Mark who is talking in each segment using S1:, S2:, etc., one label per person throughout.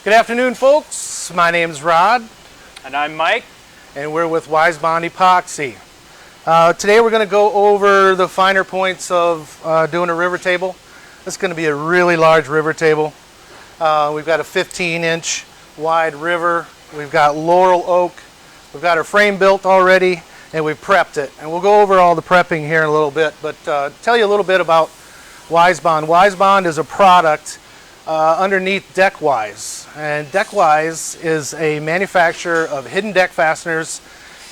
S1: Good afternoon, folks. My name's Rod.
S2: And I'm Mike.
S1: And we're with WiseGuys Epoxy. Today we're going to go over the finer points of doing a river table. This is going to be a really large river table. We've got a 15-inch wide river. We've got laurel oak. We've got our frame built already, and we've prepped it. And we'll go over all the prepping here in a little bit, but tell you a little bit about WiseBond. WiseBond is a product underneath DeckWise. And DeckWise is a manufacturer of hidden deck fasteners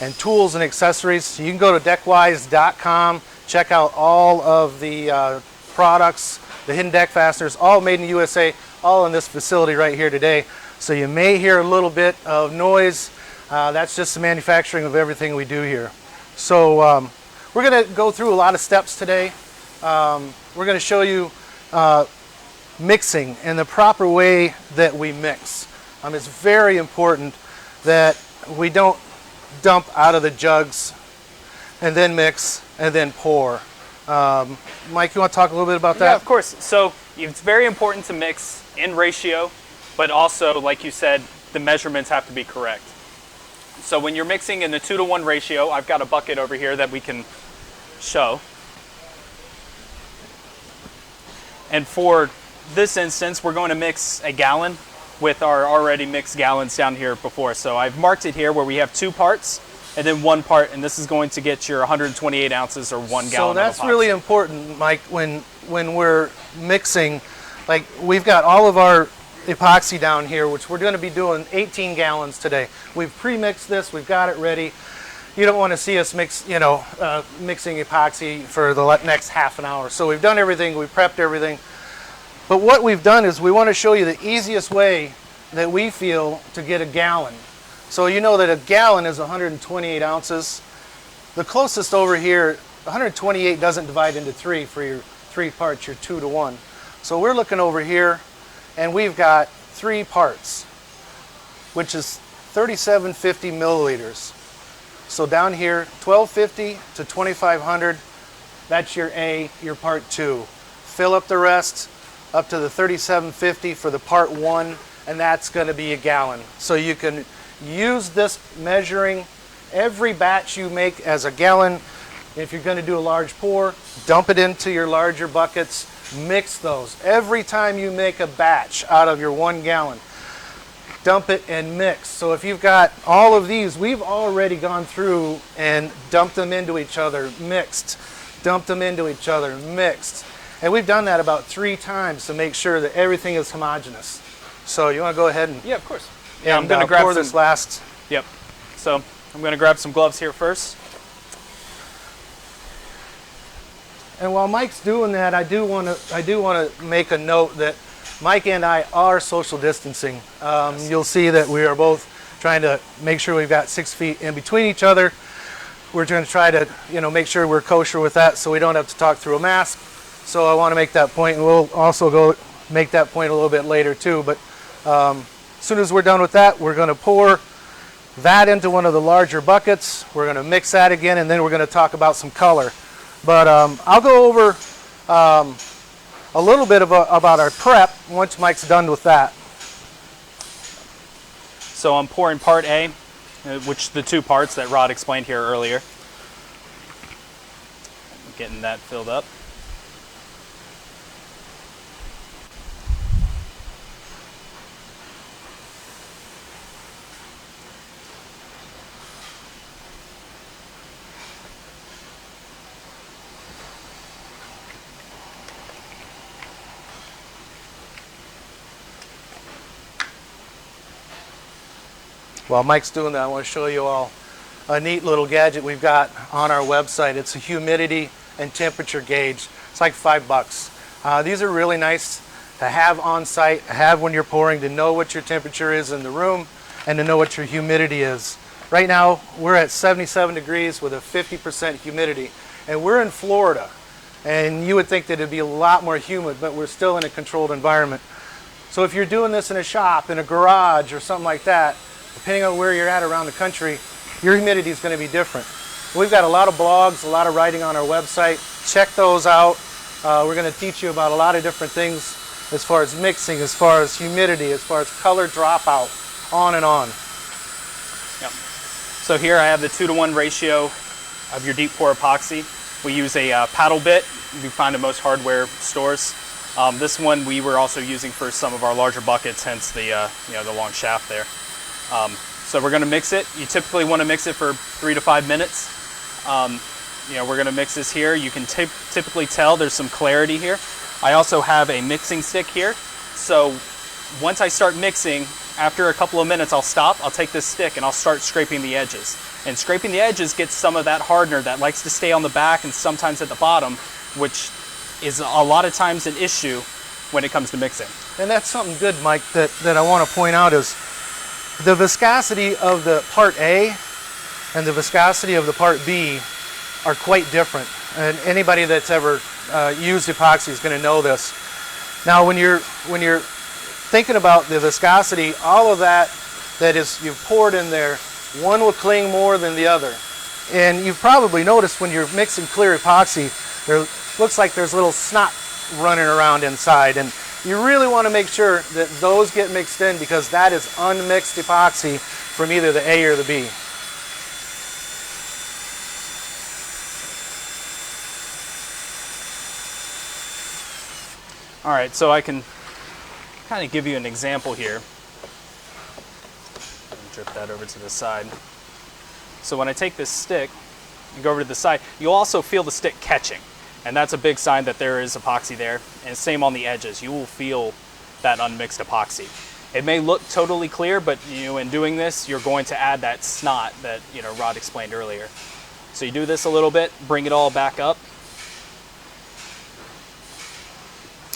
S1: and tools and accessories. So you can go to deckwise.com, check out all of the products, the hidden deck fasteners, all made in the USA, all in this facility right here today. So you may hear a little bit of noise. That's just the manufacturing of everything we do here. So we're going to go through a lot of steps today. We're going to show you mixing and the proper way that we mix. It's very important that we don't dump out of the jugs and then mix and then pour. Mike, you want to talk a little bit about that?
S2: Yeah, of course. So it's very important to mix in ratio, but also, like you said, the measurements have to be correct. So when you're mixing in the 2-to-1 ratio, I've got a bucket over here that we can show. And for this instance, we're going to mix a gallon with our already mixed gallons down here before. So I've marked it here where we have 2 parts and then 1 part, and this is going to get your 128 ounces or 1 gallon.
S1: So that's really important, Mike, when we're mixing. Like, we've got all of our epoxy down here, which we're going to be doing 18 gallons today. We've pre-mixed this, we've got it ready. You don't want to see us mix, mixing epoxy for the next half an hour. So we've done everything, we've prepped everything. But what we've done is we want to show you the easiest way that we feel to get a gallon. So you know that a gallon is 128 ounces. The closest over here, 128 doesn't divide into 3 for your 3 parts, your 2-to-1. So we're looking over here, and we've got 3 parts, which is 3750 milliliters. So down here, 1250 to 2500, that's your A, your part 2. Fill up the rest up to the 3750 for the part 1, and that's going to be a gallon. So you can use this measuring every batch you make as a gallon. If you're going to do a large pour, dump it into your larger buckets, mix those. Every time you make a batch out of your 1 gallon, dump it and mix. So if you've got all of these, we've already gone through and dumped them into each other, mixed, dumped them into each other, mixed. And we've done that about 3 times to make sure that everything is homogeneous. So you want to go ahead and...
S2: Yeah, of course. Yeah, I'm going to
S1: grab this last...
S2: Yep. So I'm going to grab some gloves here first.
S1: And while Mike's doing that, I do want to make a note that Mike and I are social distancing. You'll see that we are both trying to make sure we've got 6 feet in between each other. We're going to try to, make sure we're kosher with that so we don't have to talk through a mask. So I want to make that point, and we'll also go make that point a little bit later too. But as soon as we're done with that, we're going to pour that into one of the larger buckets. We're going to mix that again, and then we're going to talk about some color. But I'll go over a little bit about our prep once Mike's done with that.
S2: So I'm pouring part A, which the 2 parts that Rod explained here earlier. Getting that filled up.
S1: While Mike's doing that, I want to show you all a neat little gadget we've got on our website. It's a humidity and temperature gauge. It's like $5. These are really nice to have on site, have when you're pouring, to know what your temperature is in the room and to know what your humidity is. Right now, we're at 77 degrees with a 50% humidity, and we're in Florida. And you would think that it'd be a lot more humid, but we're still in a controlled environment. So if you're doing this in a shop, in a garage, or something like that, depending on where you're at around the country, your humidity is going to be different. We've got a lot of blogs, a lot of writing on our website. Check those out. We're going to teach you about a lot of different things as far as mixing, as far as humidity, as far as color dropout, on and on.
S2: Yep. So here I have the 2-to-1 ratio of your deep pour epoxy. We use a paddle bit you find in most hardware stores. This one we were also using for some of our larger buckets, hence the the long shaft there. So we're going to mix it. You typically want to mix it for 3 to 5 minutes. We're going to mix this here. You can typically tell there's some clarity here. I also have a mixing stick here. So once I start mixing, after a couple of minutes, I'll stop. I'll take this stick and I'll start scraping the edges. And scraping the edges gets some of that hardener that likes to stay on the back and sometimes at the bottom, which is a lot of times an issue when it comes to mixing.
S1: And that's something good, Mike, that I want to point out is the viscosity of the part A and the viscosity of the part B are quite different. And anybody that's ever used epoxy is going to know this. Now, when you're thinking about the viscosity, all of that is you've poured in there, one will cling more than the other. And you've probably noticed when you're mixing clear epoxy, there looks like there's little snot running around inside. And you really want to make sure that those get mixed in, because that is unmixed epoxy from either the A or the B.
S2: All right, so I can kind of give you an example here. Drip that over to the side. So when I take this stick and go over to the side, you'll also feel the stick catching. And that's a big sign that there is epoxy there. And same on the edges. You will feel that unmixed epoxy. It may look totally clear, but in doing this, you're going to add that snot that Rod explained earlier. So you do this a little bit, bring it all back up.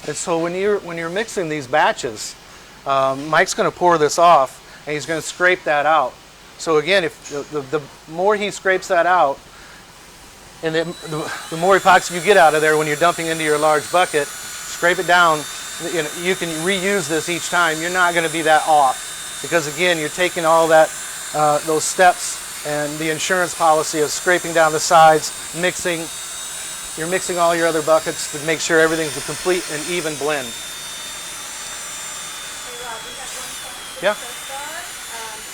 S1: And so when you're mixing these batches, Mike's going to pour this off, and he's going to scrape that out. So again, if the more he scrapes that out, and the more epoxy you get out of there when you're dumping into your large bucket, scrape it down. You can reuse this each time. You're not going to be that off, because again, you're taking all that those steps and the insurance policy of scraping down the sides, mixing. You're mixing all your other buckets to make sure everything's a complete and even blend.
S3: Hey Rob, we got one question
S1: Yeah.
S3: so far.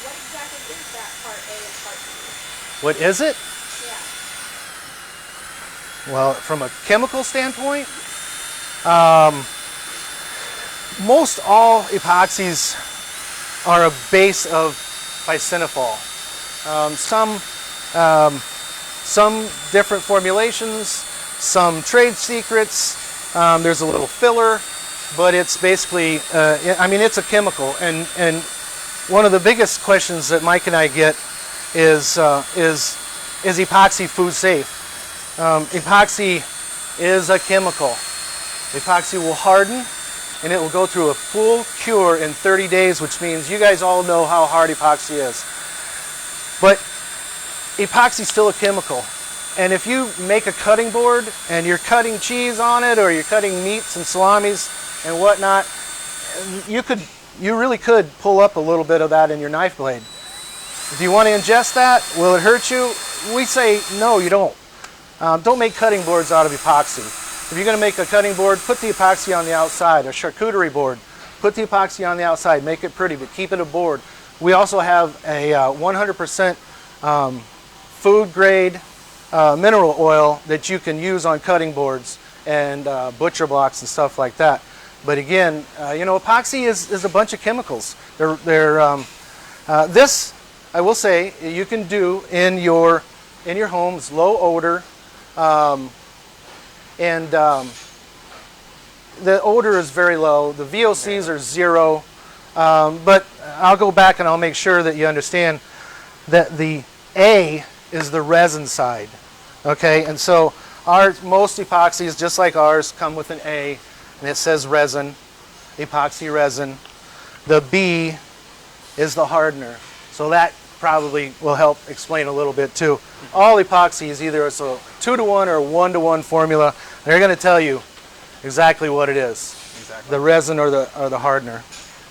S3: What exactly is that part A and part B?
S1: What is it?
S3: Yeah.
S1: Well, from a chemical standpoint, most all epoxies are a base of bisphenol. Some different formulations, some trade secrets. There's a little filler, but it's basically, it's a chemical. And one of the biggest questions that Mike and I get is epoxy food safe? Epoxy is a chemical. Epoxy will harden, and it will go through a full cure in 30 days, which means you guys all know how hard epoxy is. But epoxy is still a chemical. And if you make a cutting board and you're cutting cheese on it, or you're cutting meats and salamis and whatnot, you really could pull up a little bit of that in your knife blade. Do you want to ingest that? Will it hurt you? We say no, you don't. Don't make cutting boards out of epoxy. If you're going to make a cutting board, put the epoxy on the outside. A charcuterie board, put the epoxy on the outside. Make it pretty, but keep it a board. We also have a 100% food grade mineral oil that you can use on cutting boards and butcher blocks and stuff like that. But again, epoxy is a bunch of chemicals. This, I will say, you can do in your homes, low odor, and the odor is very low. The VOCs are 0, but I'll go back and I'll make sure that you understand that the A is the resin side. Okay, and so most epoxies, just like ours, come with an A, and it says resin, epoxy resin. The B is the hardener. So that probably will help explain a little bit too. All epoxy is either a 2-to-1 or 1-to-1 formula. They're going to tell you exactly what it is. Exactly. The resin or the hardener.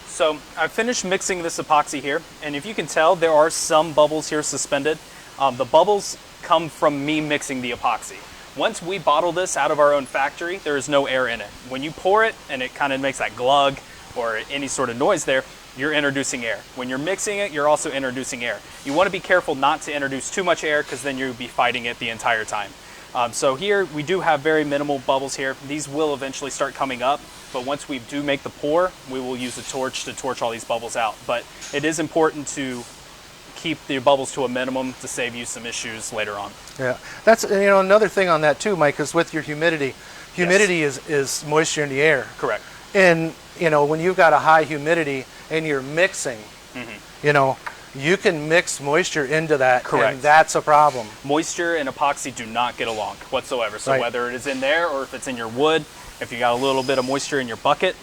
S2: So I've finished mixing this epoxy here, and if you can tell, there are some bubbles here suspended. The bubbles come from me mixing the epoxy. Once we bottle this out of our own factory, there is no air in it. When you pour it and it kind of makes that glug or any sort of noise there, you're introducing air. When you're mixing it, you're also introducing air. You want to be careful not to introduce too much air because then you'll be fighting it the entire time. So here we do have very minimal bubbles here. These will eventually start coming up, but once we do make the pour, we will use a torch to torch all these bubbles out. But it is important to keep the bubbles to a minimum to save you some issues later on.
S1: Yeah, that's another thing on that too, Mike, is with your humidity. Humidity
S2: Yes.
S1: is moisture in the air.
S2: Correct.
S1: And when you've got a high humidity and you're mixing, you can mix moisture into that.
S2: Correct.
S1: And that's a problem.
S2: Moisture and epoxy do not get along whatsoever. So
S1: Right.
S2: whether it is in there or if it's in your wood, if you got a little bit of moisture in your bucket,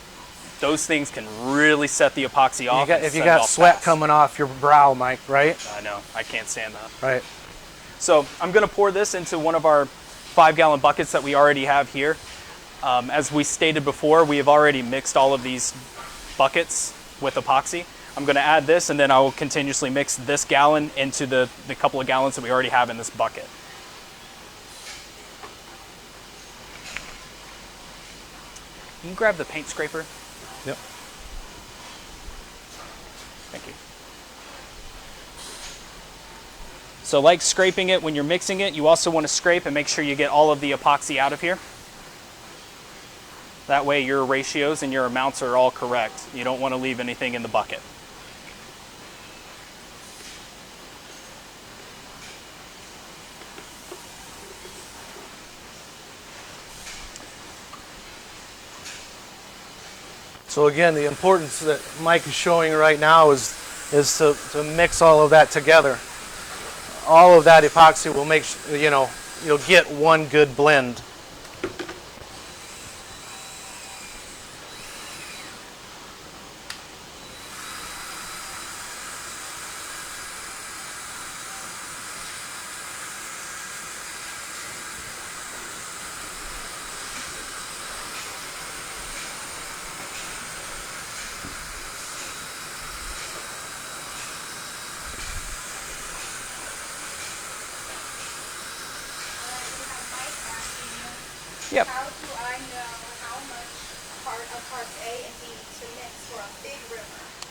S2: those things can really set the epoxy off.
S1: If you got sweat coming off your brow, Mike, right?
S2: I know, I can't stand that.
S1: Right.
S2: So I'm going to pour this into one of our 5-gallon buckets that we already have here. As we stated before, we have already mixed all of these buckets with epoxy. I'm going to add this, and then I will continuously mix this gallon into the couple of gallons that we already have in this bucket. Can you grab the paint scraper?
S1: Yep.
S2: Thank you. So like scraping it when you're mixing it, you also want to scrape and make sure you get all of the epoxy out of here. That way your ratios and your amounts are all correct. You don't want to leave anything in the bucket.
S1: So again, the importance that Mike is showing right now is to mix all of that together. All of that epoxy will make you'll get one good blend.
S2: Yep.
S3: How do I know how much of parts A and B to mix for a big river?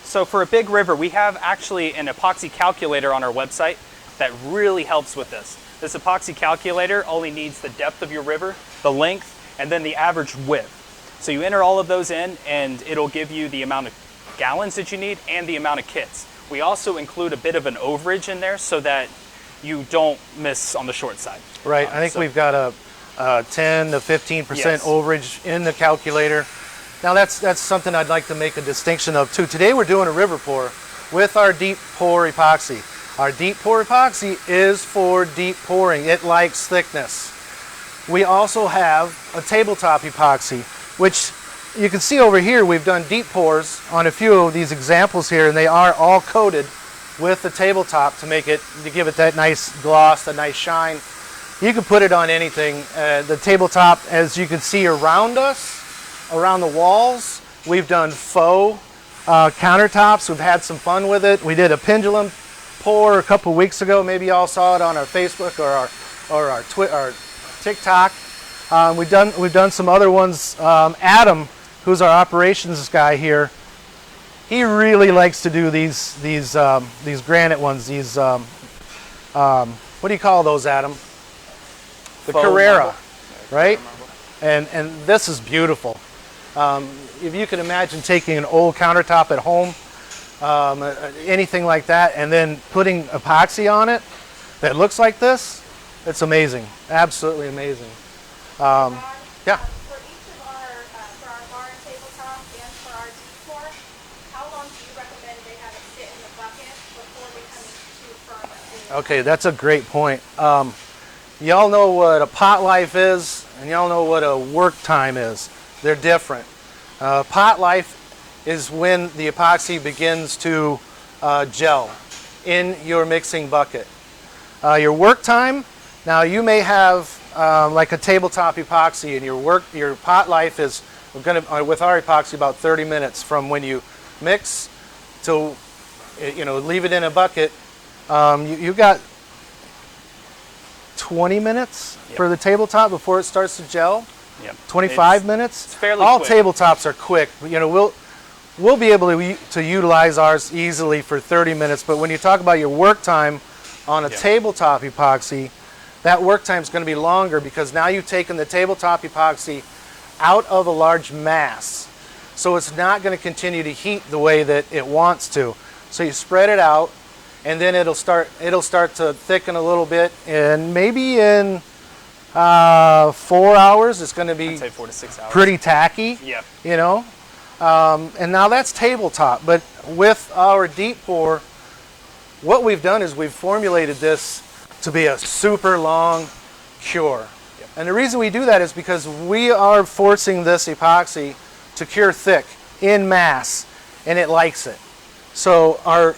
S2: So for a big river, we have actually an epoxy calculator on our website that really helps with this. This epoxy calculator only needs the depth of your river, the length, and then the average width. So you enter all of those in and it'll give you the amount of gallons that you need and the amount of kits. We also include a bit of an overage in there so that you don't miss on the short side.
S1: Right. I think we've got a 10 to 15%
S2: Yes.
S1: overage in the calculator. Now that's something I'd like to make a distinction of too. Today we're doing a river pour with our deep pour epoxy. Our deep pour epoxy is for deep pouring. It likes thickness. We also have a tabletop epoxy, which you can see over here. We've done deep pours on a few of these examples here, and they are all coated with the tabletop to give it that nice gloss, that nice shine. You can put it on anything. The tabletop, as you can see around us, around the walls, we've done faux countertops. We've had some fun with it. We did a pendulum pour a couple weeks ago. Maybe y'all saw it on our Facebook or our TikTok. We've done some other ones. Adam, who's our operations guy here, he really likes to do these granite ones. These what do you call those, Adam? The
S2: Faux
S1: Carrera,
S2: marble.
S1: right? And this is beautiful. If you can imagine taking an old countertop at home, anything like that, and then putting epoxy on it that looks like this, it's amazing. Absolutely amazing. Yeah.
S3: For each of for our bar and tabletop and for our deep pour, how long do you recommend they have it sit in the bucket before becoming too firm?
S1: Okay, that's a great point. Y'all know what a pot life is, and y'all know what a work time is. They're different. Pot life is when the epoxy begins to gel in your mixing bucket. Your work time, now you may have like a tabletop epoxy, and your pot life is with our epoxy about 30 minutes from when you mix to leave it in a bucket. You got 20 minutes
S2: Yep.
S1: for the tabletop before it starts to gel.
S2: Yep.
S1: 25 minutes.
S2: It's fairly
S1: All
S2: quick.
S1: tabletops are quick. You know, we'll be able to utilize ours easily for 30 minutes, but when you talk about your work time on a
S2: Yep.
S1: tabletop epoxy, that work time is going to be longer because now you've taken the tabletop epoxy out of a large mass. So it's not going to continue to heat the way that it wants to. So you spread it out, and then it'll start to thicken a little bit, and maybe in 4 hours it's going to be
S2: I'd say 4 to 6 hours.
S1: pretty tacky.
S2: Yeah.
S1: You know, and now that's tabletop. But with our deep pour, what we've done is we've formulated this to be a super long cure.
S2: Yep.
S1: And the reason we do that is because we are forcing this epoxy to cure thick in mass, and it likes it. So our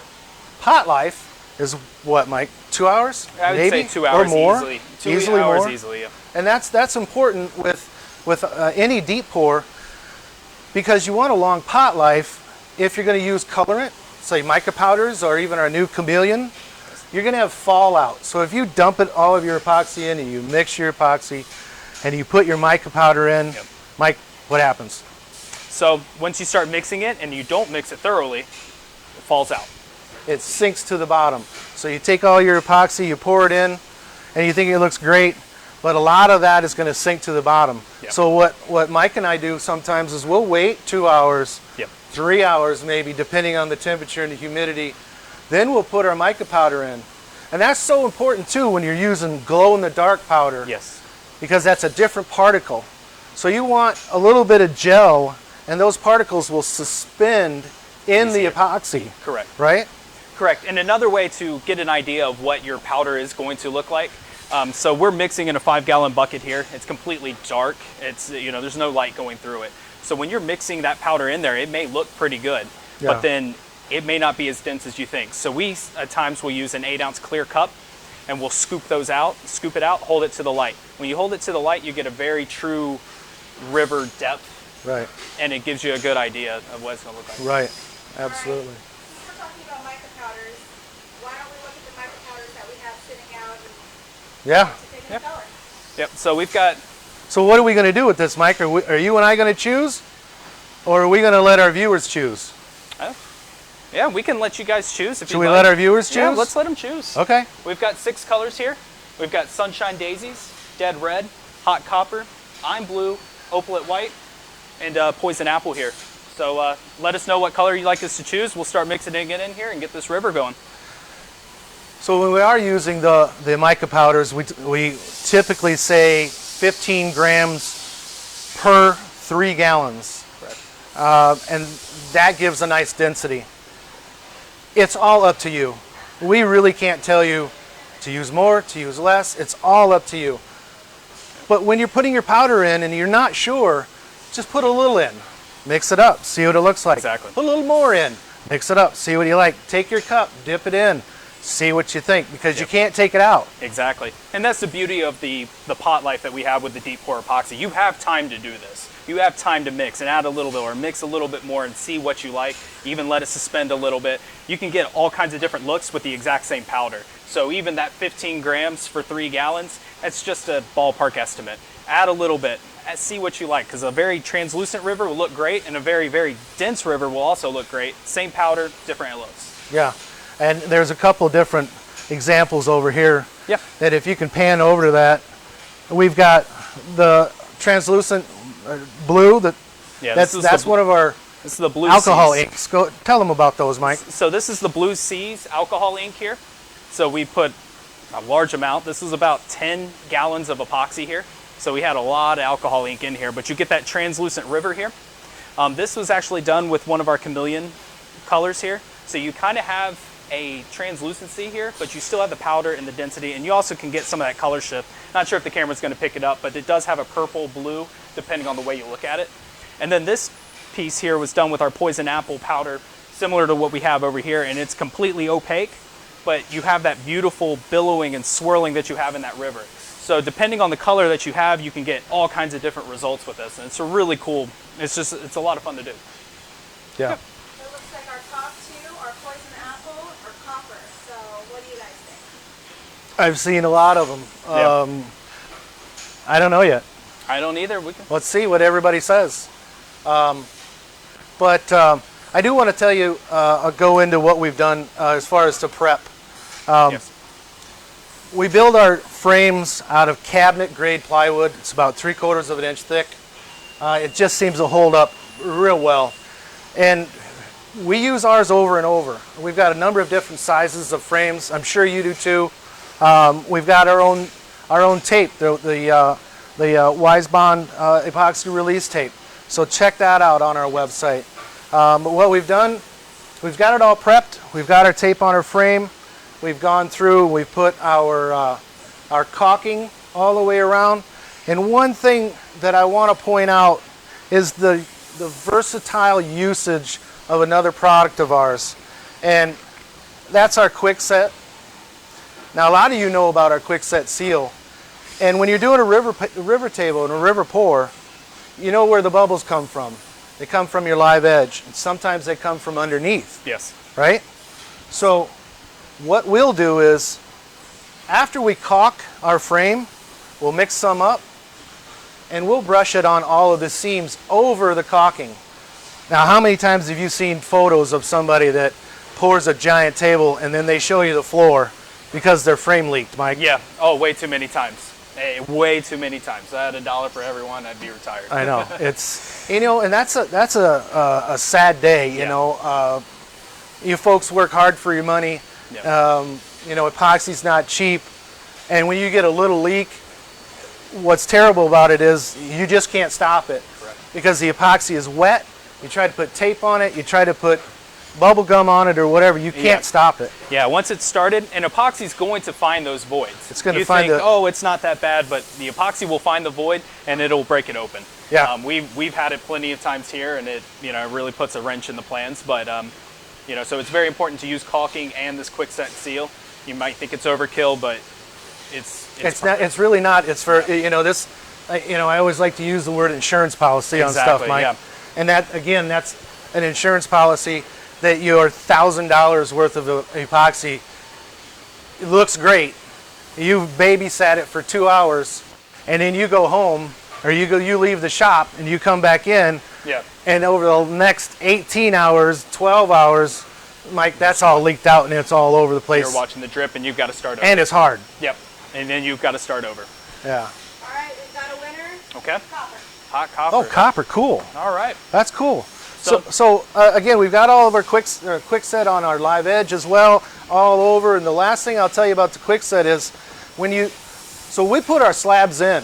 S1: pot life is what, Mike? 2 hours?
S2: I would
S1: maybe?
S2: say 2 hours
S1: or more?
S2: easily. 2
S1: Easily
S2: hours
S1: more?
S2: easily, yeah.
S1: And that's important with any deep pour, because you want a long pot life. If you're going to use colorant, say mica powders or even our new chameleon, you're going to have fallout. So if you dump all of your epoxy in and you mix your epoxy and you put your mica powder in,
S2: Yep.
S1: Mike, what happens?
S2: So once you start mixing it and you don't mix it thoroughly, it falls out.
S1: It sinks to the bottom. So you take all your epoxy, you pour it in, and you think it looks great, but a lot of that is going to sink to the bottom.
S2: Yep.
S1: So what Mike and I do sometimes is we'll wait 2 hours,
S2: Yep.
S1: 3 hours maybe, depending on the temperature and the humidity. Then we'll put our mica powder in. And that's so important too when you're using glow-in-the-dark powder,
S2: Yes.
S1: because that's a different particle. So you want a little bit of gel, and those particles will suspend in the
S2: Easier.
S1: epoxy,
S2: Correct.
S1: right?
S2: Correct. And another way to get an idea of what your powder is going to look like. So we're mixing in a 5-gallon bucket here. It's completely dark. It's, you know, there's no light going through it. So when you're mixing that powder in there, it may look pretty good,
S1: Yeah.
S2: but then it may not be as dense as you think. So we at times will use an 8-ounce clear cup, and we'll scoop it out, hold it to the light. When you hold it to the light, you get a very true river depth,
S1: Right,
S2: and it gives you a good idea of what it's going to look like.
S1: right, absolutely.
S3: Since we're talking about mica powders, why don't we look at the mica powders that we have sitting out and
S1: Yeah.
S3: to take
S2: Yep.
S3: the color?
S2: Yep. So we've got
S1: So what are we going to do with this, Mike? Are you and I going to choose, or are we going to let our viewers choose?
S2: Yeah, we can let you guys choose if
S1: Should
S2: you'd
S1: we
S2: like.
S1: let our viewers choose?
S2: Yeah, let's let them choose.
S1: Okay.
S2: We've got 6 colors here. We've got Sunshine Daisies, Dead Red, Hot Copper, I'm Blue, Opalite White, and Poison Apple here. So let us know what color you'd like us to choose. We'll start mixing it in here and get this river going.
S1: So when we are using the mica powders, we typically say 15 grams per 3 gallons.
S2: Correct.
S1: And that gives a nice density. It's all up to you. We really can't tell you to use more, to use less. It's all up to you. But when you're putting your powder in and you're not sure, just put a little in. Mix it up, see what it looks like.
S2: Exactly.
S1: Put a little more in. Mix it up, see what you like. Take your cup, dip it in, see what you think, because you can't take it out.
S2: Exactly. And that's the beauty of the pot life that we have with the deep pour epoxy. You have time to do this. You have time to mix and add a little bit or mix a little bit more and see what you like. Even let it suspend a little bit. You can get all kinds of different looks with the exact same powder. So even that 15 grams for 3 gallons, that's just a ballpark estimate. Add a little bit. See what you like, because a very translucent river will look great and a very, very dense river will also look great. Same powder, different looks.
S1: Yeah, and there's a couple different examples over here.
S2: Yeah.
S1: That if you can pan over to that, we've got the translucent blue.
S2: Yeah,
S1: That's one of our
S2: This is the Blue
S1: alcohol
S2: Seas.
S1: inks. Go tell them about those, Mike.
S2: So this is the Blue Seas alcohol ink here. So we put a large amount. This is about 10 gallons of epoxy here. So we had a lot of alcohol ink in here, but you get that translucent river here. This was actually done with one of our chameleon colors here. So you kind of have a translucency here, but you still have the powder and the density, and you also can get some of that color shift. Not sure if the camera's going to pick it up, but it does have a purple blue depending on the way you look at it. And then this piece here was done with our poison apple powder, similar to what we have over here, and it's completely opaque, but you have that beautiful billowing and swirling that you have in that river. So depending on the color that you have, you can get all kinds of different results with this, and it's a really cool, it's a lot of fun to do.
S1: Yeah.
S2: Yep.
S3: So it looks like our top two are poison apple or copper. So what do you guys think?
S1: I've seen a lot of them.
S2: Yeah.
S1: I don't know yet.
S2: I don't either. We can.
S1: Let's see what everybody says. But I do want to tell you, go into what we've done as far as to prep.
S2: Yes.
S1: We build our frames out of cabinet grade plywood. It's about 3/4 of an inch thick. It just seems to hold up real well. And we use ours over and over. We've got a number of different sizes of frames. I'm sure you do too. We've got our own tape, the WiseBond epoxy release tape. So check that out on our website. But what we've done, we've got it all prepped. We've got our tape on our frame. We've gone through, we've put our caulking all the way around. And one thing that I want to point out is the versatile usage of another product of ours. And that's our quick set. Now a lot of you know about our quick set seal. And when you're doing a river table and a river pour, you know where the bubbles come from. They come from your live edge. And sometimes they come from underneath.
S2: Yes.
S1: Right? So what we'll do is, after we caulk our frame, we'll mix some up and we'll brush it on all of the seams over the caulking. Now, how many times have you seen photos of somebody that pours a giant table and then they show you the floor because their frame leaked, Mike?
S2: Yeah. Oh, way too many times. Hey, way too many times. If I had $1 for everyone, I'd be retired.
S1: I know. It's, you know, and that's a sad day, you know. You folks work hard for your money.
S2: Yeah.
S1: You know, epoxy's not cheap. And when you get a little leak, what's terrible about it is you just can't stop it.
S2: Correct.
S1: Because the epoxy is wet. You try to put tape on it, you try to put bubble gum on it or whatever, you can't stop it.
S2: Yeah, once it's started, and epoxy's going to find those voids.
S1: It's going to
S2: you
S1: find
S2: think, oh, it's not that bad, but the epoxy will find the void and it'll break it open.
S1: Yeah.
S2: We've had it plenty of times here, and it really puts a wrench in the plans. But so it's very important to use caulking and this quick set seal. You might think it's overkill, but it's
S1: not. It's really not. It's for this. I always like to use the word insurance policy on stuff, Mike.
S2: Yeah.
S1: And that, again, that's an insurance policy that your $1,000 worth of epoxy, it looks great. You babysat it for 2 hours, and then you go home, or you leave the shop, and you come back in,
S2: Yeah.
S1: and over the next 18 hours, 12 hours, Mike, that's all leaked out, and it's all over the place.
S2: You're watching the drip, and you've got to start over.
S1: And it's hard.
S2: Yep. And then you've got to start over.
S1: Yeah.
S3: All right, we've got a winner.
S2: Okay.
S3: Copper.
S2: Hot copper.
S1: Oh, copper, cool.
S2: All right.
S1: That's cool. So again, we've got all of our quick set on our live edge as well, all over. And the last thing I'll tell you about the quick set is so we put our slabs in.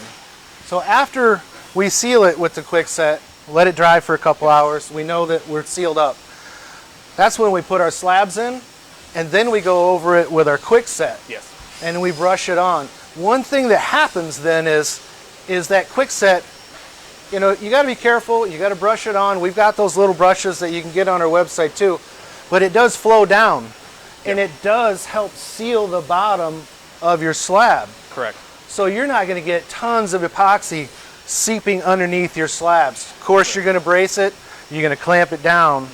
S1: So after we seal it with the quick set, let it dry for a couple hours, we know that we're sealed up. That's when we put our slabs in, and then we go over it with our quick set.
S2: Yes.
S1: And we brush it on. One thing that happens then is that quick set, you got to be careful. You got to brush it on. We've got those little brushes that you can get on our website too, but it does flow down, and it does help seal the bottom of your slab.
S2: Correct.
S1: So you're not going to get tons of epoxy seeping underneath your slabs. Of course, you're going to brace it. You're going to clamp it down,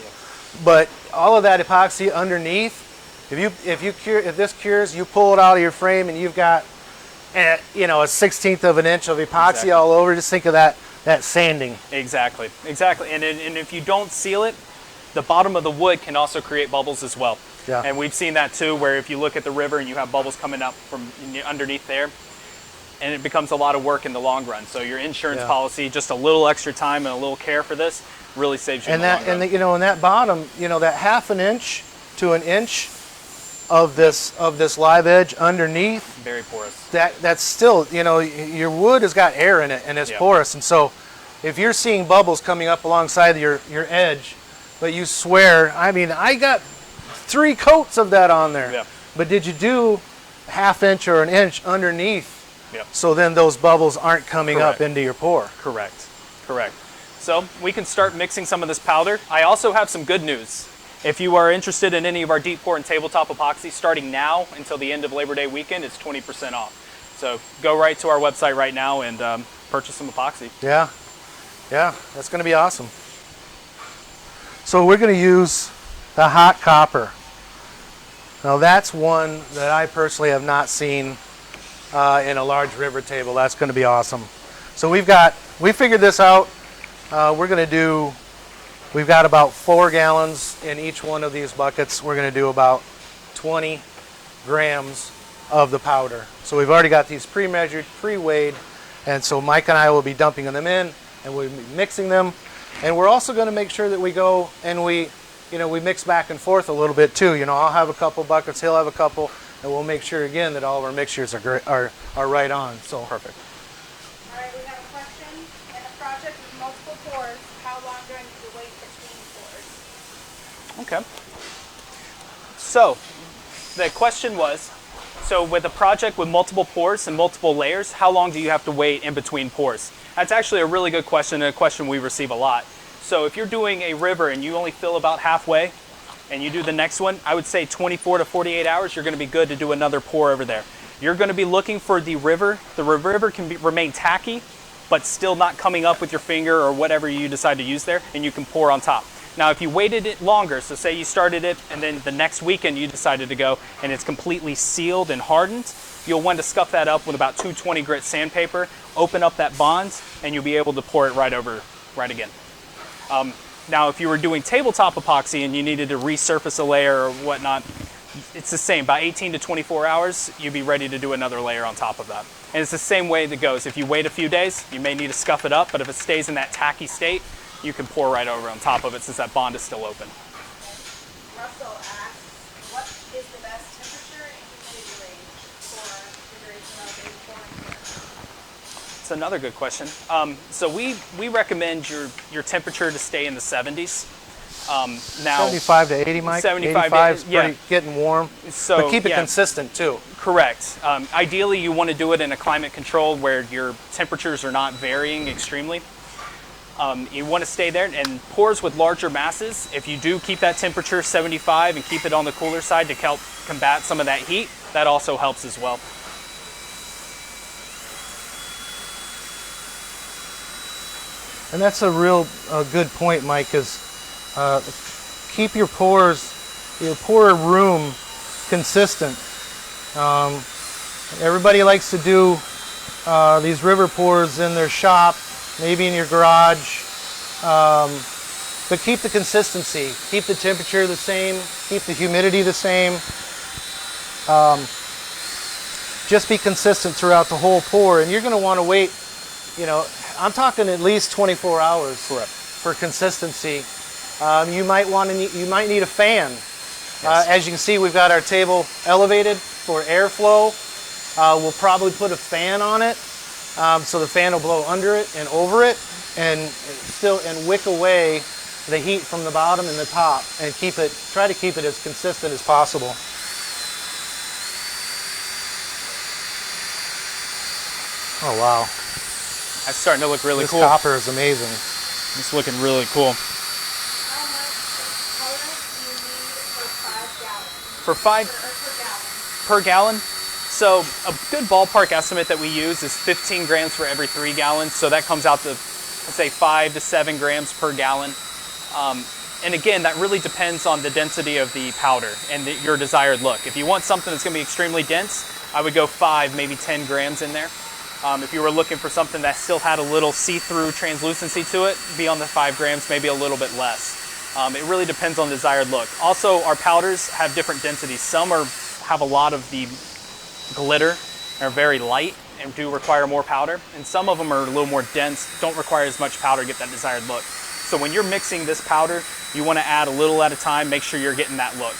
S1: but all of that epoxy underneath, if this cures, you pull it out of your frame, and you've got a 1/16 of an inch of epoxy all over. Just think of that sanding.
S2: Exactly. And if you don't seal it, the bottom of the wood can also create bubbles as well.
S1: Yeah.
S2: And we've seen that too, where if you look at the river and you have bubbles coming up from underneath there, and it becomes a lot of work in the long run. So your insurance policy, just a little extra time and a little care for this, really saves you in the long run.
S1: And that bottom, that 1/2 inch to an inch of this live edge underneath,
S2: very porous.
S1: That's still, your wood has got air in it, and it's porous. And so if you're seeing bubbles coming up alongside your edge, but you swear, I got 3 coats of that on there.
S2: Yeah.
S1: But did you do 1/2 inch or an inch underneath?
S2: Yep.
S1: So then those bubbles aren't coming up into your pour.
S2: Correct. So we can start mixing some of this powder. I also have some good news. If you are interested in any of our deep pour and tabletop epoxy, starting now until the end of Labor Day weekend, it's 20% off. So go right to our website right now and purchase some epoxy.
S1: Yeah, that's going to be awesome. So we're going to use the hot copper. Now that's one that I personally have not seen in a large river table. That's going to be awesome. So we figured this out. We've got about 4 gallons in each one of these buckets. We're going to do about 20 grams of the powder. So we've already got these pre-measured, pre-weighed, and so Mike and I will be dumping them in, and we'll be mixing them. And we're also going to make sure that we go and we mix back and forth a little bit too. I'll have a couple buckets, he'll have a couple, and we'll make sure again that all of our mixtures are right on. So perfect.
S3: All right, we have a question. In a project with multiple pours, how long do I need to wait between pours?
S2: Okay. So the question was, so with a project with multiple pours and multiple layers, how long do you have to wait in between pours? That's actually a really good question, and a question we receive a lot. So if you're doing a river and you only fill about halfway and you do the next one, I would say 24 to 48 hours, you're going to be good to do another pour over there. You're going to be looking for the river. The river can remain tacky, but still not coming up with your finger or whatever you decide to use there, and you can pour on top. Now, if you waited it longer, so say you started it and then the next weekend you decided to go and it's completely sealed and hardened, you'll want to scuff that up with about 220 grit sandpaper, open up that bond, and you'll be able to pour it right over right again. Now, if you were doing tabletop epoxy and you needed to resurface a layer or whatnot, it's the same. By 18 to 24 hours, you'd be ready to do another layer on top of that. And it's the same way that goes. If you wait a few days, you may need to scuff it up, but if it stays in that tacky state, you can pour right over on top of it since that bond is still open.
S3: Russell asks, what is the best temperature and humidity range for the duration of a pouring here?
S2: It's another good question. So we recommend your temperature to stay in the 70s. Now
S1: 75 to 80, Mike?
S2: 75
S1: 85 is
S2: yeah.
S1: pretty getting warm,
S2: So,
S1: but keep it
S2: yeah.
S1: consistent too.
S2: Correct. Ideally, you want to do it in a climate controlled where your temperatures are not varying extremely. You want to stay there, and pours with larger masses, if you do keep that temperature 75 and keep it on the cooler side to help combat some of that heat, that also helps as well.
S1: And that's a real good point, Mike, because keep your pour room consistent. Everybody likes to do these river pours in their shop, maybe in your garage, but keep the consistency, keep the temperature the same, keep the humidity the same. Just be consistent throughout the whole pour, and you're going to want to wait, I'm talking at least 24 hours for consistency. You might need a fan.
S2: Yes.
S1: As you can see, we've got our table elevated for airflow. We'll probably put a fan on it, so the fan will blow under it and over it, and wick away the heat from the bottom and the top, and try to keep it as consistent as possible. Oh wow.
S2: That's starting to look really
S1: This
S2: cool.
S1: copper is amazing.
S2: It's looking really cool.
S3: How much colorant do you need for 5 gallons?
S2: For 5
S3: Per gallon?
S2: per gallon. So a good ballpark estimate that we use is 15 grams for every 3 gallons. So that comes out to, let's say, 5 to 7 grams per gallon. And again, that really depends on the density of the powder and your desired look. If you want something that's going to be extremely dense, I would go 5, maybe 10 grams in there. If you were looking for something that still had a little see-through translucency to it, be on the 5 grams, maybe a little bit less. It really depends on the desired look. Also, our powders have different densities. Some have a lot of the glitter, are very light and do require more powder, and some of them are a little more dense, don't require as much powder to get that desired look. So when you're mixing this powder, you want to add a little at a time, make sure you're getting that look.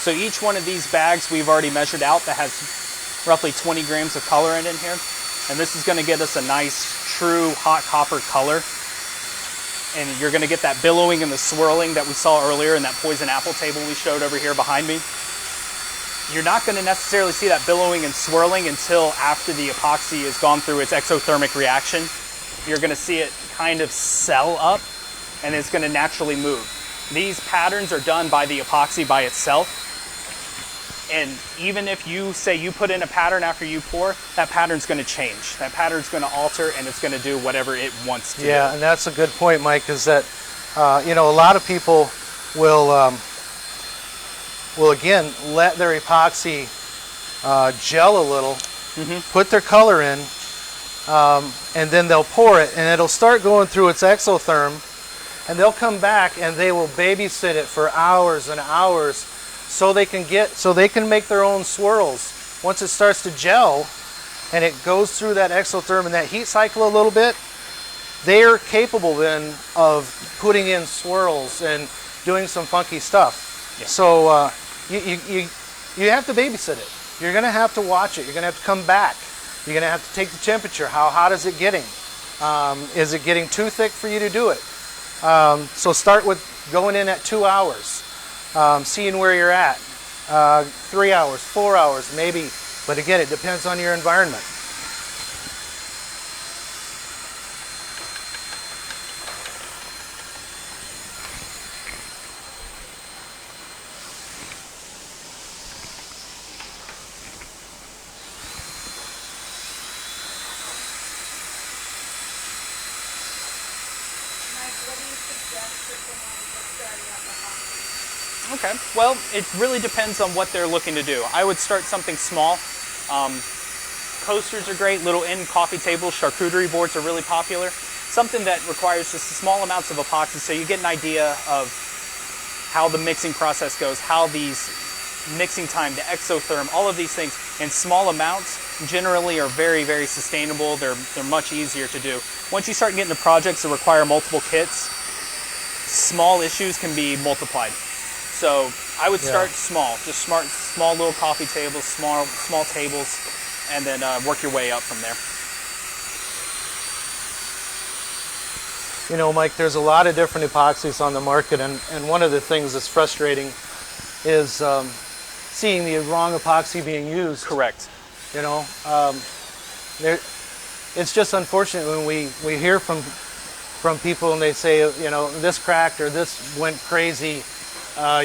S2: So each one of these bags we've already measured out that has roughly 20 grams of colorant in here. And this is going to get us a nice, true hot copper color. and you're going to get that billowing and the swirling that we saw earlier in that poison apple table we showed over here behind me. You're not going to necessarily see that billowing and swirling until after the epoxy has gone through its exothermic reaction. You're going to see it kind of swell up, and it's going to naturally move. These patterns are done by the epoxy by itself. And even if you say you put in a pattern after you pour, that pattern's going to change. That pattern's going to alter, and it's going to do whatever it wants to do.
S1: Yeah, and that's a good point, Mike, is that, you know, a lot of people will again let their epoxy gel a little, put their color in, and then they'll pour it, and it'll start going through its exotherm, and they'll come back and they will babysit it for hours and hours so they can make their own swirls. Once it starts to gel and it goes through that exotherm and that heat cycle a little bit, they're capable then of putting in swirls and doing some funky stuff. Yeah. So you have to babysit it. You're going to have to watch it. You're going to have to come back. You're going to have to take the temperature. How hot is it getting? Is it getting too thick for you to do it? So start with going in at 2 hours. Seeing where you're at, 3 hours, 4 hours, maybe. But again, it depends on your environment.
S3: Mike, what do you suggest for someone just starting up epoxy?
S2: Okay, well, it really depends on what they're looking to do. I would start something small. Coasters are great, little end coffee tables, charcuterie boards are really popular. Something that requires just small amounts of epoxy so you get an idea of how the mixing process goes, how these mixing time, the exotherm, all of these things in small amounts generally are very, very sustainable. They're much easier to do. Once you start getting to projects that require multiple kits, small issues can be multiplied. So I would start small, just small little coffee tables, small tables, and then work your way up from there.
S1: You know, Mike, there's a lot of different epoxies on the market, and one of the things that's frustrating is seeing the wrong epoxy being used.
S2: Correct.
S1: You know, it's just unfortunate when we hear from people and they say, you know, this cracked or this went crazy,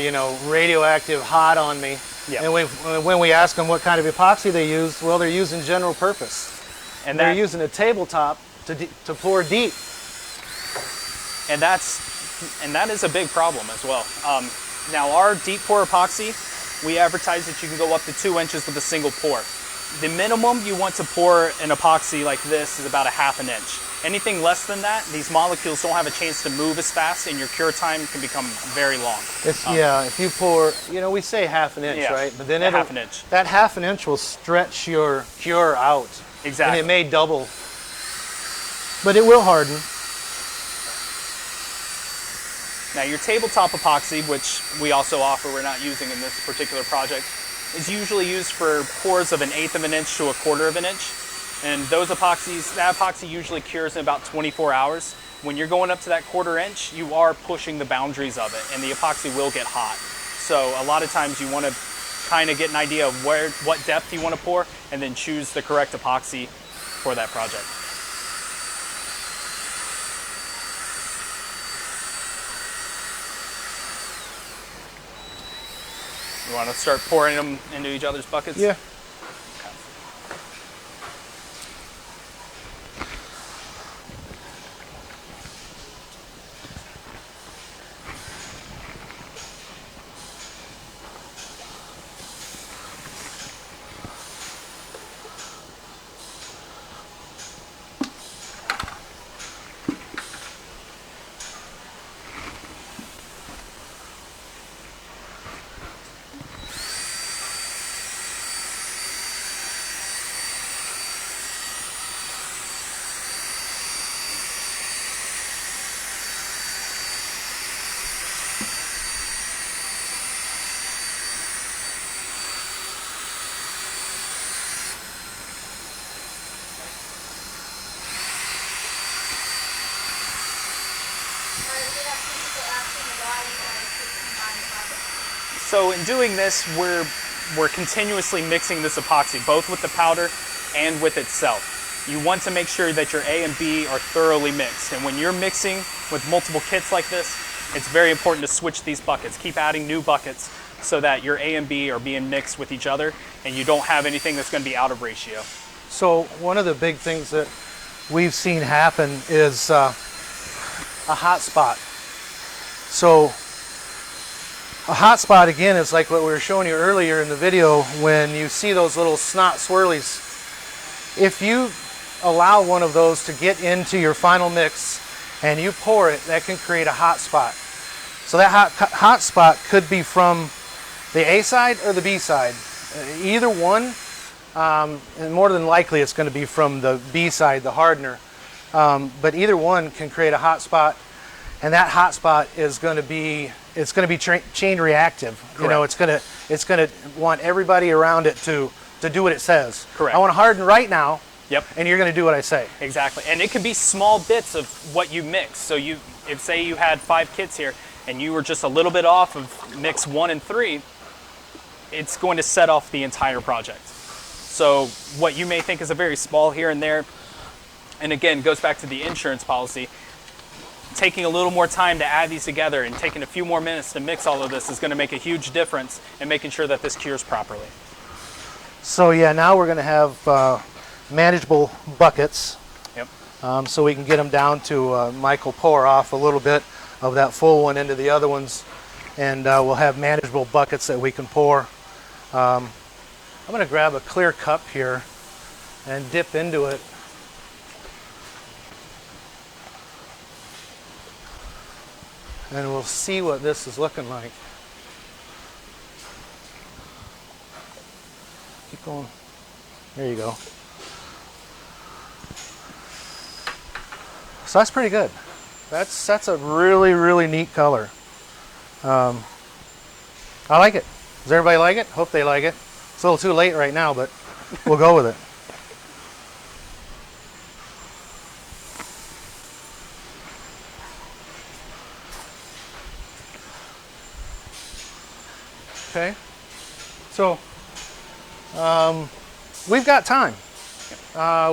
S1: you know, radioactive hot on me.
S2: Yeah.
S1: And when we ask them what kind of epoxy they used, well, they're using general purpose.
S2: And
S1: they're using a tabletop to pour deep.
S2: And that is a big problem as well. Now our deep pour epoxy, we advertise that you can go up to 2 inches with a single pour. The minimum you want to pour an epoxy like this is about 1/2 inch. Anything less than that, these molecules don't have a chance to move as fast, and your cure time can become very long.
S1: Yeah, if you pour, you know, we say 1/2 inch, right? But then
S2: 1/2 inch.
S1: That 1/2 inch will stretch your cure out.
S2: Exactly.
S1: And it may double, but it will harden.
S2: Now your tabletop epoxy, which we also offer, we're not using in this particular project, is usually used for pours of 1/8 of an inch to 1/4 of an inch. And those epoxies, that epoxy usually cures in about 24 hours. When you're going up to that 1/4 inch, you are pushing the boundaries of it, and the epoxy will get hot. So a lot of times you want to kind of get an idea of what depth you want to pour, and then choose the correct epoxy for that project. You want to start pouring them into each other's buckets?
S1: Yeah.
S2: So in doing this, we're continuously mixing this epoxy, both with the powder and with itself. You want to make sure that your A and B are thoroughly mixed. And when you're mixing with multiple kits like this, it's very important to switch these buckets. Keep adding new buckets so that your A and B are being mixed with each other and you don't have anything that's going to be out of ratio.
S1: So one of the big things that we've seen happen is a hot spot. So a hot spot, again, is like what we were showing you earlier in the video when you see those little snot swirlies. If you allow one of those to get into your final mix and you pour it, that can create a hot spot. So that hot spot could be from the A side or the B side. Either one, and more than likely it's going to be from the B side, the hardener. But either one can create a hot spot, and that hot spot is going to be chain reactive.
S2: Correct.
S1: You know, it's going to want everybody around it to do what it says.
S2: Correct.
S1: I want to harden right now.
S2: Yep.
S1: And you're going to do what I say.
S2: Exactly. And it could be small bits of what you mix. So if say you had 5 kits here and you were just a little bit off of mix 1 and 3, it's going to set off the entire project. So what you may think is a very small here and there, and again, goes back to the insurance policy, taking a little more time to add these together and taking a few more minutes to mix all of this is going to make a huge difference in making sure that this cures properly.
S1: So yeah, now we're going to have manageable buckets.
S2: Yep.
S1: So we can get them down to Mike will pour off a little bit of that full one into the other ones, and we'll have manageable buckets that we can pour. I'm going to grab a clear cup here and dip into it. And we'll see what this is looking like. Keep going. There you go. So that's pretty good. That's a really, really neat color. I like it. Does everybody like it? Hope they like it. It's a little too late right now, but we'll go with it. Okay. So we've got time.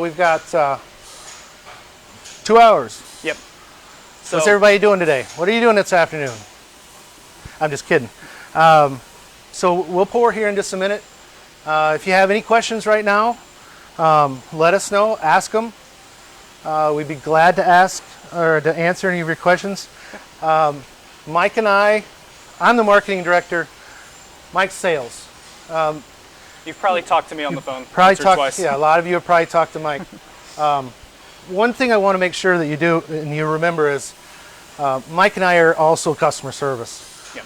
S1: We've got 2 hours.
S2: Yep. So,
S1: What's everybody doing today? What are you doing this afternoon? I'm just kidding. So we'll pour here in just a minute. If you have any questions right now, let us know. Ask them. We'd be glad to ask or to answer any of your questions. Mike and I'm the marketing director. Mike's sales.
S2: you've probably talked to me on the phone
S1: Probably
S2: once or
S1: talked.
S2: twice.
S1: Yeah, a lot of you have probably talked to Mike. One thing I want to make sure that you do and you remember is Mike and I are also customer service.
S2: Yep.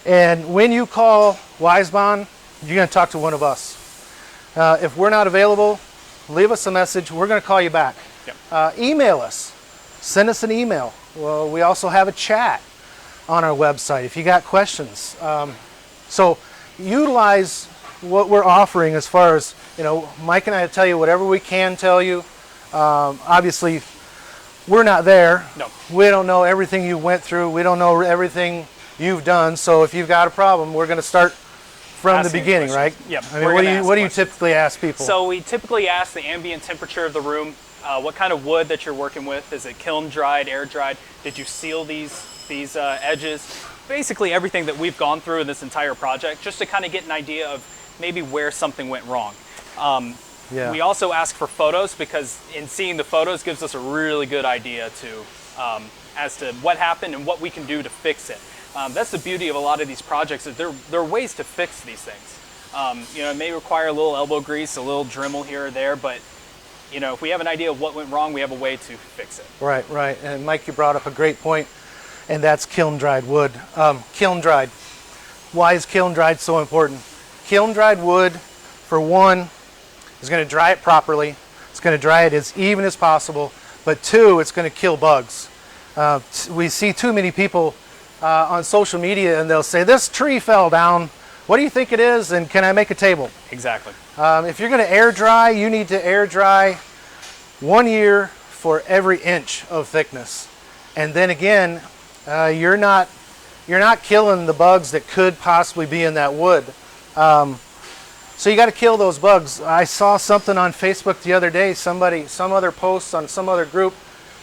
S1: And when you call WiseBond, you're going to talk to one of us. If we're not available, leave us a message. We're going to call you back.
S2: Yep.
S1: Email us. Send us an email. Well, we also have a chat on our website if you got questions. So utilize what we're offering as far as, Mike and I tell you whatever we can tell you. Obviously, we're not there.
S2: No.
S1: We don't know everything you went through. We don't know everything you've done. So if you've got a problem, we're going to start from
S2: Asking
S1: the beginning, right?
S2: questions. Yep.
S1: I mean, what do you typically ask people?
S2: So we typically ask the ambient temperature of the room, what kind of wood that you're working with. Is it kiln dried, air dried? Did you seal these edges? Basically everything that we've gone through in this entire project, just to kind of get an idea of maybe where something went wrong.
S1: Yeah.
S2: We also ask for photos because in seeing the photos gives us a really good idea as to what happened and what we can do to fix it. That's the beauty of a lot of these projects, is there are ways to fix these things. It may require a little elbow grease, a little Dremel here or there, but if we have an idea of what went wrong, we have a way to fix it.
S1: Right. And Mike, you brought up a great point, and that's kiln dried wood. Kiln dried. Why is kiln dried so important? Kiln dried wood, for one, is going to dry it properly. It's going to dry it as even as possible. But two, it's going to kill bugs. We see too many people on social media, and they'll say, "This tree fell down. What do you think it is? And can I make a table?"
S2: Exactly.
S1: If you're going to air dry, you need to air dry 1 year for every inch of thickness. And then again, you're not you're not killing the bugs that could possibly be in that wood. So you got to kill those bugs. I saw something on Facebook the other day. Some other post on some other group,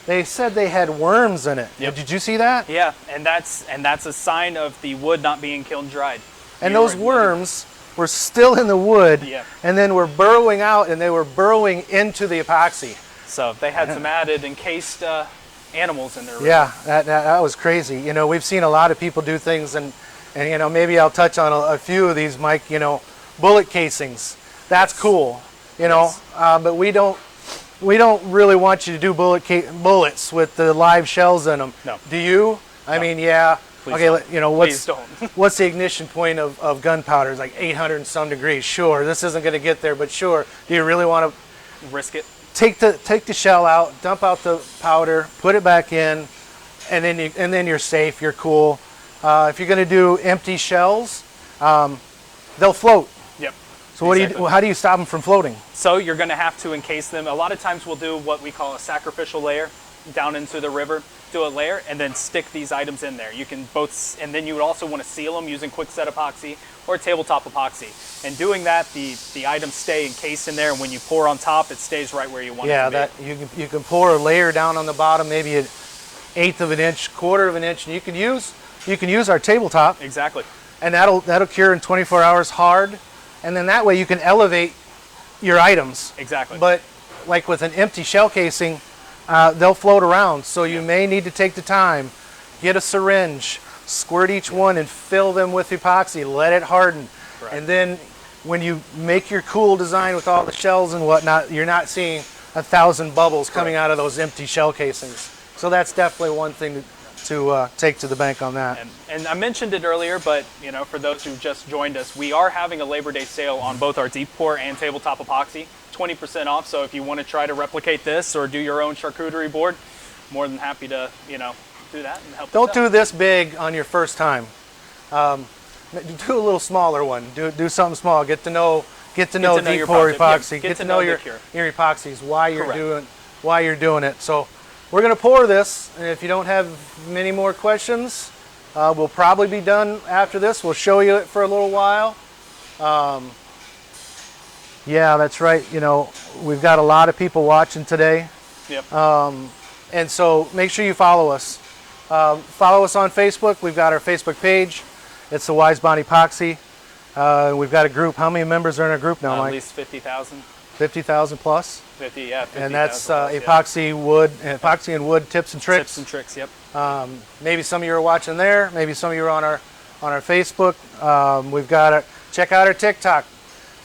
S1: they said they had worms in it.
S2: Yep.
S1: Did you see that?
S2: Yeah, and that's a sign of the wood not being kiln dried.
S1: And those worms were still in the wood,
S2: Yeah.
S1: and then were burrowing out, and they were burrowing into the epoxy.
S2: So they had some added encased animals in there.
S1: Yeah, that was crazy. You know, we've seen a lot of people do things, and you know, maybe I'll touch on a few of these, Mike. You know, bullet casings. That's cool. You know, but we don't really want you to do bullets with the live shells in them.
S2: No.
S1: Do you? I mean, yeah.
S2: Please
S1: Okay,
S2: don't.
S1: you know,
S2: Please don't.
S1: what's the ignition point of gunpowder? It's like 800 and some degrees. Sure, this isn't going to get there, but sure. Do you really want to
S2: Risk it.
S1: take the shell out, dump out the powder, put it back in, and then you're safe. You're cool. If you're going to do empty shells, they'll float.
S2: Yep.
S1: So
S2: Exactly.
S1: how do you stop them from floating?
S2: So you're going to have to encase them. A lot of times we'll do what we call a sacrificial layer down into the river, do a layer, and then stick these items in there. You can both, and then you would also want to seal them using quick set epoxy or tabletop epoxy. And doing that, the items stay encased in there, and when you pour on top, it stays right where you want it to be.
S1: Yeah, you can pour a layer down on the bottom, maybe an eighth of an inch, quarter of an inch, and you can use our tabletop,
S2: Exactly.
S1: and that'll cure in 24 hours hard, and then that way you can elevate your items.
S2: Exactly.
S1: But like with an empty shell casing, they'll float around, so you may need to take the time, get a syringe, squirt each one and fill them with epoxy, let it harden.
S2: Correct.
S1: And then when you make your cool design with all the shells and whatnot, you're not seeing 1,000 bubbles coming out of those empty shell casings. So that's definitely one thing to take to the bank on that.
S2: And I mentioned it earlier, but you know, for those who just joined us, we are having a Labor Day sale on both our deep pour and tabletop epoxy, 20% off. So if you want to try to replicate this or do your own charcuterie board, more than happy to, you know, do that and help.
S1: Don't do this big on your first time. Do a little smaller one. Do something small. Get to know deep
S2: your
S1: pour
S2: project.
S1: epoxy.
S2: Yeah,
S1: Get to know
S2: the
S1: your
S2: cure.
S1: epoxies. Why
S2: Correct.
S1: you're doing it. So we're gonna pour this, and if you don't have many more questions, we'll probably be done after this. We'll show you it for a little while. Yeah, that's right. You know, we've got a lot of people watching today.
S2: Yep.
S1: And so make sure you follow us. Follow us on Facebook. We've got our Facebook page. It's the Wise Bond Epoxy. We've got a group. How many members are in our group now,
S2: At
S1: Mike?
S2: least 50,000.
S1: 50,000 plus.
S2: 50, yeah. 50,
S1: And that's
S2: plus, yeah.
S1: epoxy and wood tips and tricks.
S2: Tips and tricks, yep.
S1: Maybe some of you are watching there. Maybe some of you are on our Facebook. We've got check out our TikTok.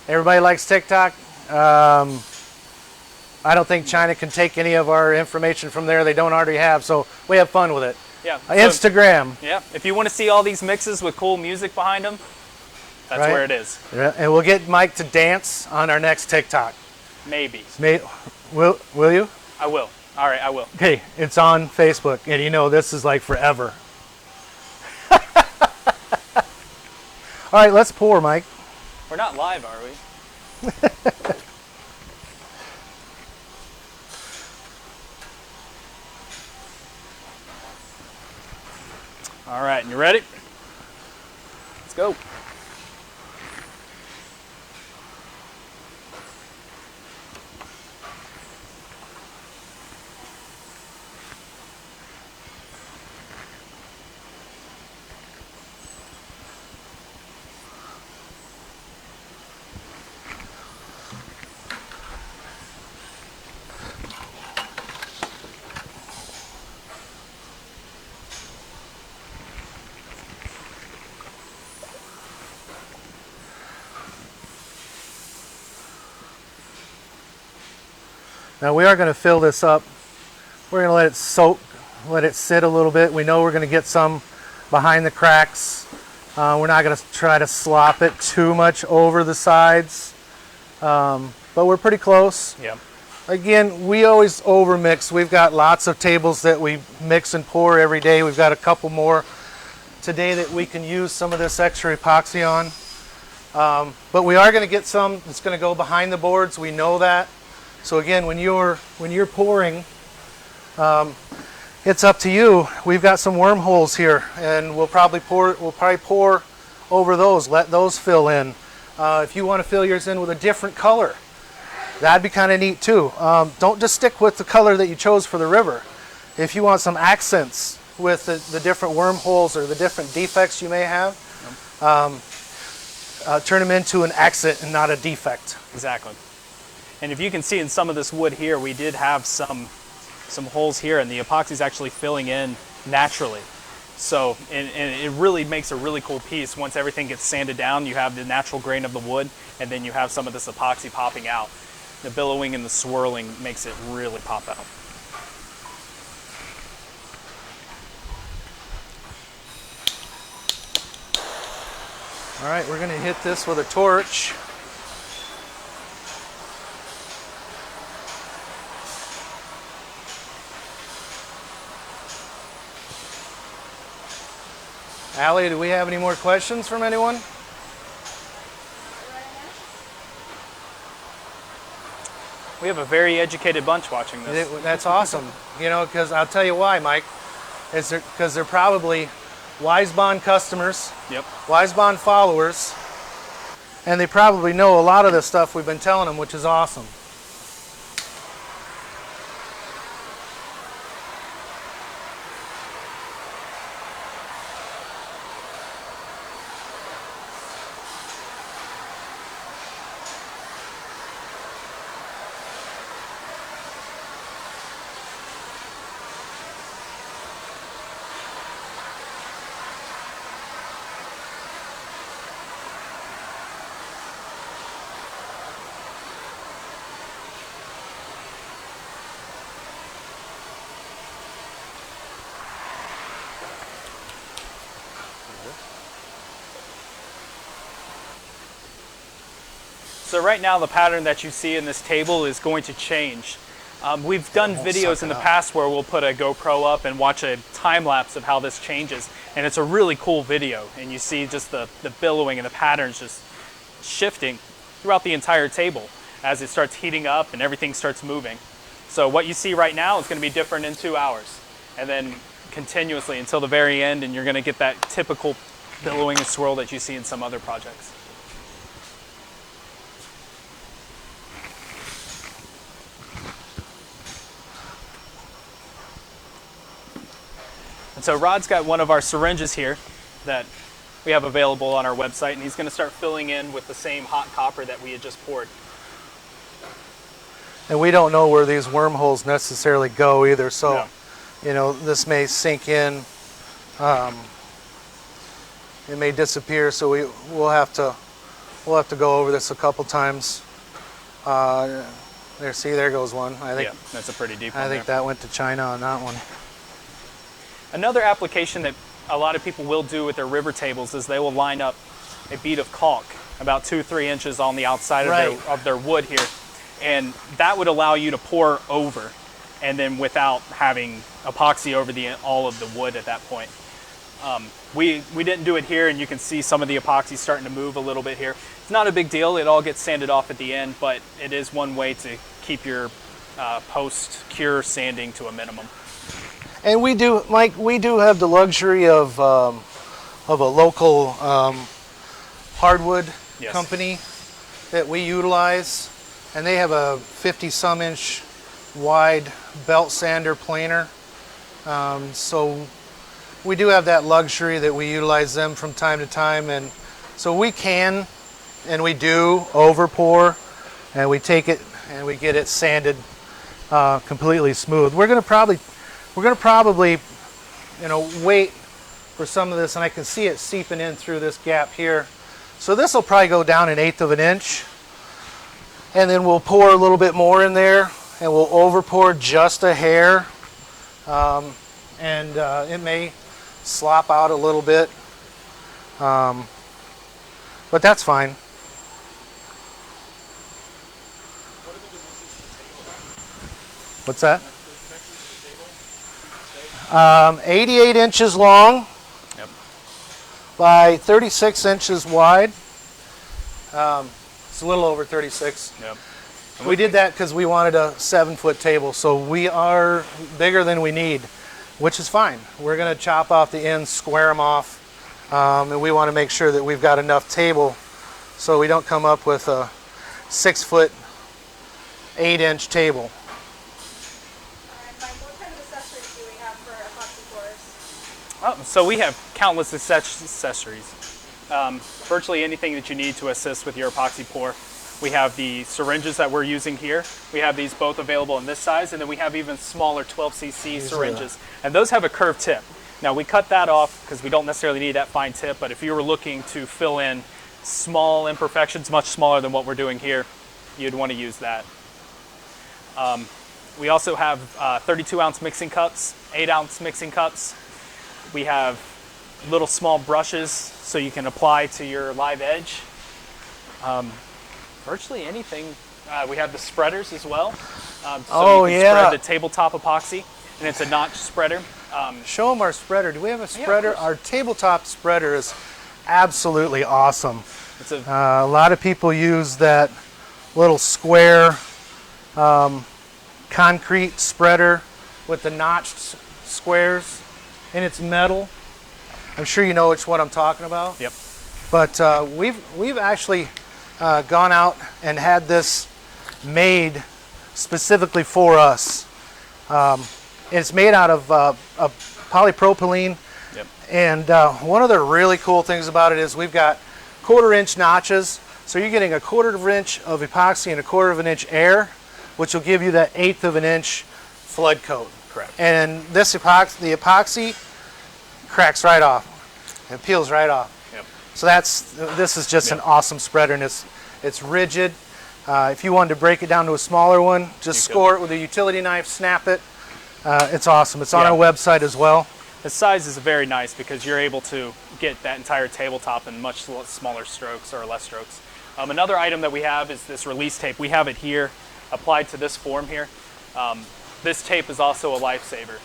S1: Everybody likes TikTok. I don't think China can take any of our information from there. They don't already have, so we have fun with it.
S2: Yeah.
S1: Instagram.
S2: Yeah. If you want to see all these mixes with cool music behind them, that's
S1: Right.
S2: where it is.
S1: Yeah, and we'll get Mike to dance on our next TikTok.
S2: Maybe.
S1: Will you?
S2: I will. All right, I will.
S1: Okay, it's on Facebook, and you know this is like forever. All right, let's pour, Mike.
S2: We're not live, are we? All right, you ready? Let's go.
S1: Now we are going to fill this up. We're going to let it soak, let it sit a little bit. We know we're going to get some behind the cracks. We're not going to try to slop it too much over the sides, but we're pretty close.
S2: Yeah.
S1: Again, we always over mix. We've got lots of tables that we mix and pour every day. We've got a couple more today that we can use some of this extra epoxy on. But we are going to get some that's going to go behind the boards. We know that. So again, when you're pouring, it's up to you. We've got some wormholes here, and we'll probably pour over those, let those fill in. If you want to fill yours in with a different color, that'd be kind of neat too. Don't just stick with the color that you chose for the river. If you want some accents with the different wormholes or the different defects you may have, turn them into an accent and not a defect.
S2: Exactly. And if you can see in some of this wood here, we did have some holes here, and the epoxy is actually filling in naturally. So, and it really makes a really cool piece. Once everything gets sanded down, you have the natural grain of the wood, and then you have some of this epoxy popping out. The billowing and the swirling makes it really pop out.
S1: All right, we're going to hit this with a torch. Allie, do we have any more questions from anyone?
S2: We have a very educated bunch watching this.
S1: That's awesome. You know, because I'll tell you why, Mike. It's because they're probably WiseBond customers,
S2: Yep.
S1: WiseBond followers, and they probably know a lot of the stuff we've been telling them, which is awesome.
S2: So right now the pattern that you see in this table is going to change. We've done videos in the past where we'll put a GoPro up and watch a time lapse of how this changes, and it's a really cool video, and you see just the billowing and the patterns just shifting throughout the entire table as it starts heating up and everything starts moving. So what you see right now is going to be different in 2 hours, and then continuously until the very end, and you're going to get that typical billowing and swirl that you see in some other projects. And so Rod's got one of our syringes here that we have available on our website, and he's going to start filling in with the same hot copper that we had just poured.
S1: And we don't know where these wormholes necessarily go either, so
S2: No.
S1: you know, this may sink in, it may disappear, so we'll have to go over this a couple times. There goes one. I think
S2: Yeah, that's a pretty deep one.
S1: I think that went to China on that one.
S2: Another application that a lot of people will do with their river tables is they will line up a bead of caulk about 2-3 inches on the outside of their wood here, and that would allow you to pour over, and then without having epoxy over all of the wood at that point. We didn't do it here, and you can see some of the epoxy starting to move a little bit here. It's not a big deal. It all gets sanded off at the end, but it is one way to keep your post-cure sanding to a minimum.
S1: And we do, Mike, we do have the luxury of a local hardwood
S2: Yes.
S1: company that we utilize, and they have a 50-some inch wide belt sander planer. So we do have that luxury that we utilize them from time to time, and so we can, and we do over pour, and we take it and we get it sanded completely smooth. We're gonna probably, you know, wait for some of this, and I can see it seeping in through this gap here. So this will probably go down 1/8 of an inch, and then we'll pour a little bit more in there, and we'll over pour just a hair, and it may slop out a little bit, but that's fine. What's that? 88 inches long,
S2: Yep.
S1: by 36 inches wide. It's a little over 36.
S2: Yep.
S1: We did that because we wanted a 7-foot table, so we are bigger than we need. which is fine. We're going to chop off the ends, square them off, and we want to make sure that we've got enough table so we don't come up with a 6 foot 8-inch table.
S3: All right, Mike, what kind of accessories do we have for epoxy pours?
S2: Oh, so we have countless accessories. Virtually anything that you need to assist with your epoxy pour. We have the syringes that we're using here. We have these both available in this size, and then we have even smaller 12cc syringes. And those have a curved tip. Now we cut that off because we don't necessarily need that fine tip, but if you were looking to fill in small imperfections, much smaller than what we're doing here, you'd want to use that. We also have 32-ounce mixing cups, 8-ounce mixing cups. We have little small brushes so you can apply to your live edge. Virtually anything. We have the spreaders as well. So you can spread the tabletop epoxy, and it's a notch spreader.
S1: Show them our spreader. Do we have a spreader? Our tabletop spreader is absolutely awesome.
S2: It's a
S1: A lot of people use that little square concrete spreader with the notched squares, and it's metal. I'm sure you know which one I'm talking about.
S2: Yep.
S1: But we've actually gone out and had this made specifically for us. It's made out of polypropylene.
S2: Yep.
S1: And one of the really cool things about it is we've got 1/4 inch notches. So you're getting a 1/4 inch of epoxy and a 1/4 inch air, which will give you that 1/8 of an inch flood coat.
S2: Correct.
S1: And this the epoxy cracks right off. It peels right off.
S2: Yep.
S1: So this is just an awesome spreader, and it's rigid. If you wanted to break it down to a smaller one, just score it with a utility knife, snap it. It's awesome. It's on our website as well.
S2: The size is very nice because you're able to get that entire tabletop in much smaller strokes or less strokes. Another item that we have is this release tape. We have it here applied to this form here. This tape is also a lifesaver.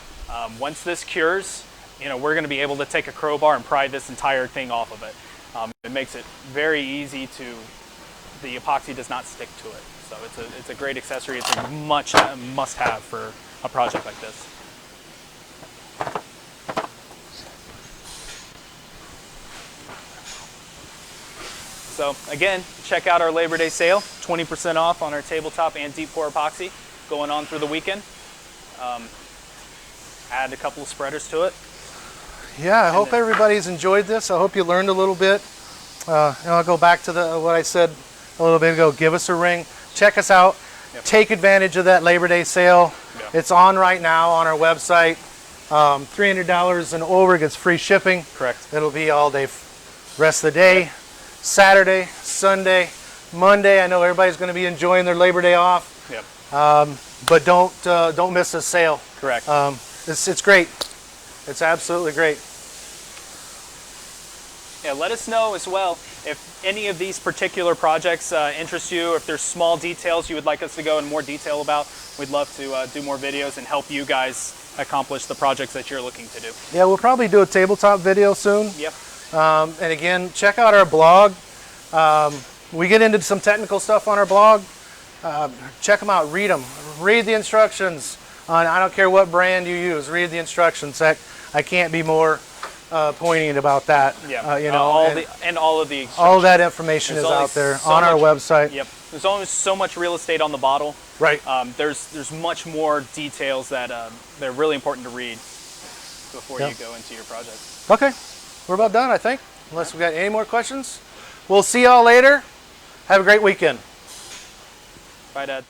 S2: Once this cures, we're going to be able to take a crowbar and pry this entire thing off of it. It makes it very easy the epoxy does not stick to it. So it's a great accessory. It's a must-have for a project like this. So again, check out our Labor Day sale, 20% off on our tabletop and deep pour epoxy going on through the weekend. Add a couple of spreaders to it.
S1: Yeah, I hope everybody's enjoyed this. I hope you learned a little bit. And I'll go back to what I said a little bit ago. Give us a ring. Check us out.
S2: Yep.
S1: Take advantage of that Labor Day sale.
S2: Yeah.
S1: It's on right now on our website. $300 and over gets free shipping.
S2: Correct.
S1: It'll be all day, rest of the day. Yep. Saturday, Sunday, Monday. I know everybody's going to be enjoying their Labor Day off.
S2: Yep.
S1: But don't miss this sale.
S2: Correct.
S1: It's great. It's absolutely great.
S2: Yeah, let us know as well if any of these particular projects interest you, if there's small details you would like us to go in more detail about. We'd love to do more videos and help you guys accomplish the projects that you're looking to do.
S1: Yeah, we'll probably do a tabletop video soon.
S2: Yep.
S1: And again, check out our blog. We get into some technical stuff on our blog. Check them out, read them. Read the instructions on, I don't care what brand you use, read the instructions. I can't be more poignant about that.
S2: Yeah.
S1: All
S2: of the
S1: all that information is out there on our website.
S2: Yep. There's only so much real estate on the bottle.
S1: Right.
S2: There's much more details that they're really important to read before you go into your project.
S1: Okay. We're about done, I think. Unless we've got any more questions. We'll see y'all later. Have a great weekend.
S2: Bye, Dad.